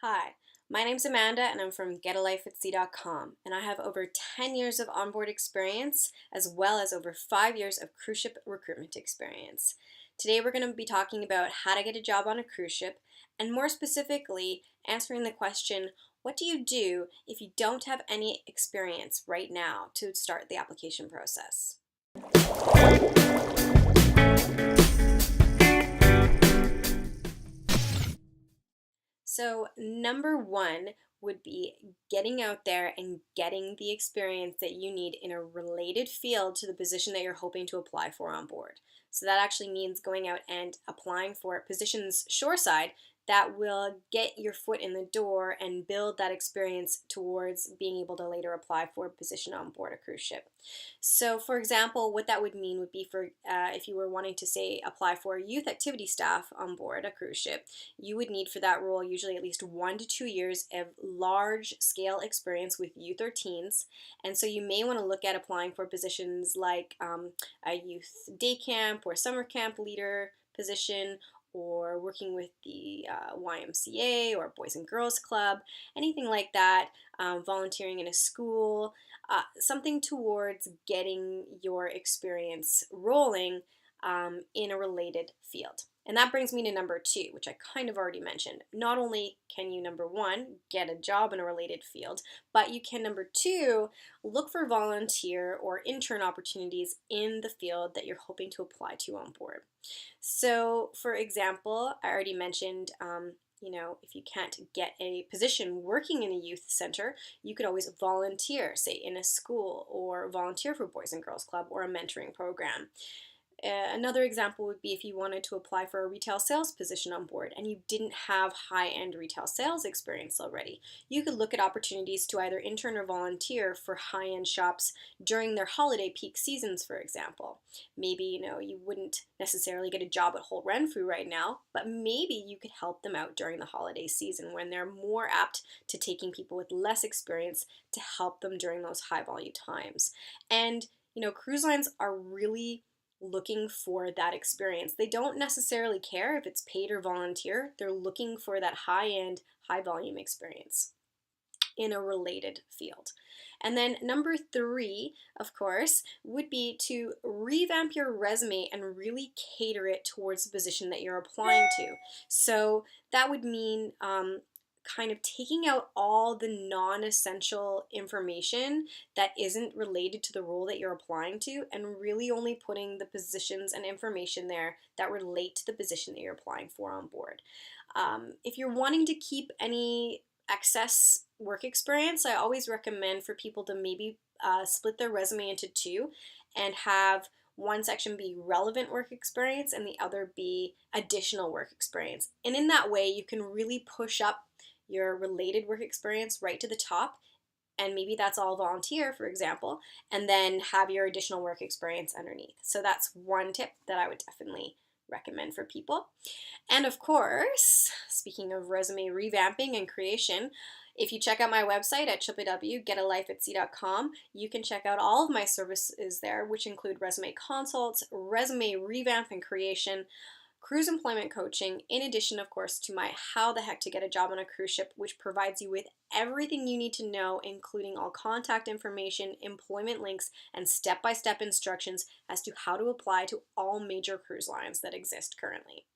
Hi, my name's Amanda and I'm from getalifeatsea.com, and I have over 10 years of onboard experience as well as over 5 years of cruise ship recruitment experience. Today we're going to be talking about how to get a job on a cruise ship, and more specifically answering the question, what do you do if you don't have any experience right now to start the application process? So, number one would be getting out there and getting the experience that you need in a related field to the position that you're hoping to apply for on board. So, that actually means going out and applying for positions shoreside that will get your foot in the door and build that experience towards being able to later apply for a position on board a cruise ship. So, for example, what that would mean would be for if you were wanting to, say, apply for youth activity staff on board a cruise ship, you would need for that role usually at least 1 to 2 years of large scale experience with youth or teens. And so you may want to look at applying for positions like a youth day camp or summer camp leader position, or working with the YMCA or Boys and Girls Club, anything like that, volunteering in a school, something towards getting your experience rolling in a related field. And that brings me to number two, which I kind of already mentioned. Not only can you, number one, get a job in a related field, but you can, number two, look for volunteer or intern opportunities in the field that you're hoping to apply to on board. So, for example, I already mentioned, if you can't get a position working in a youth center, you could always volunteer, say in a school, or volunteer for Boys and Girls Club or a mentoring program. Another example would be if you wanted to apply for a retail sales position on board and you didn't have high-end retail sales experience already. You could look at opportunities to either intern or volunteer for high-end shops during their holiday peak seasons, for example. Maybe, you wouldn't necessarily get a job at Holt Renfrew right now, but maybe you could help them out during the holiday season when they're more apt to taking people with less experience to help them during those high-volume times. And, cruise lines are really looking for that experience. They don't necessarily care if it's paid or volunteer. They're looking for that high-end, high-volume experience in a related field. And then number three, of course, would be to revamp your resume and really cater it towards the position that you're applying to. So that would mean kind of taking out all the non-essential information that isn't related to the role that you're applying to, and really only putting the positions and information there that relate to the position that you're applying for on board. If you're wanting to keep any excess work experience, I always recommend for people to maybe split their resume into two and have one section be relevant work experience and the other be additional work experience. And in that way, you can really push up your related work experience right to the top, and maybe that's all volunteer, for example, and then have your additional work experience underneath. So that's one tip that I would definitely recommend for people. And of course, speaking of resume revamping and creation, if you check out my website at www.getalifeatsea.com, you can check out all of my services there, which include resume consults, resume revamp and creation, cruise employment coaching, in addition, of course, to my How the Heck to Get a Job on a Cruise Ship, which provides you with everything you need to know, including all contact information, employment links, and step-by-step instructions as to how to apply to all major cruise lines that exist currently.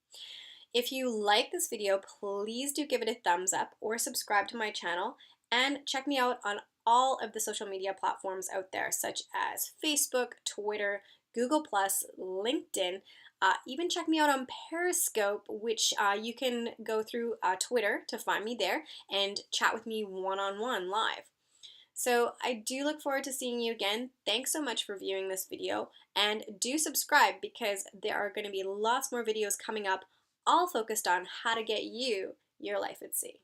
If you like this video, please do give it a thumbs up or subscribe to my channel, and check me out on all of the social media platforms out there, such as Facebook, Twitter, Google+, LinkedIn. Even check me out on Periscope, which you can go through Twitter to find me there and chat with me one-on-one live. So I do look forward to seeing you again. Thanks so much for viewing this video, and do subscribe because there are going to be lots more videos coming up, all focused on how to get you your life at sea.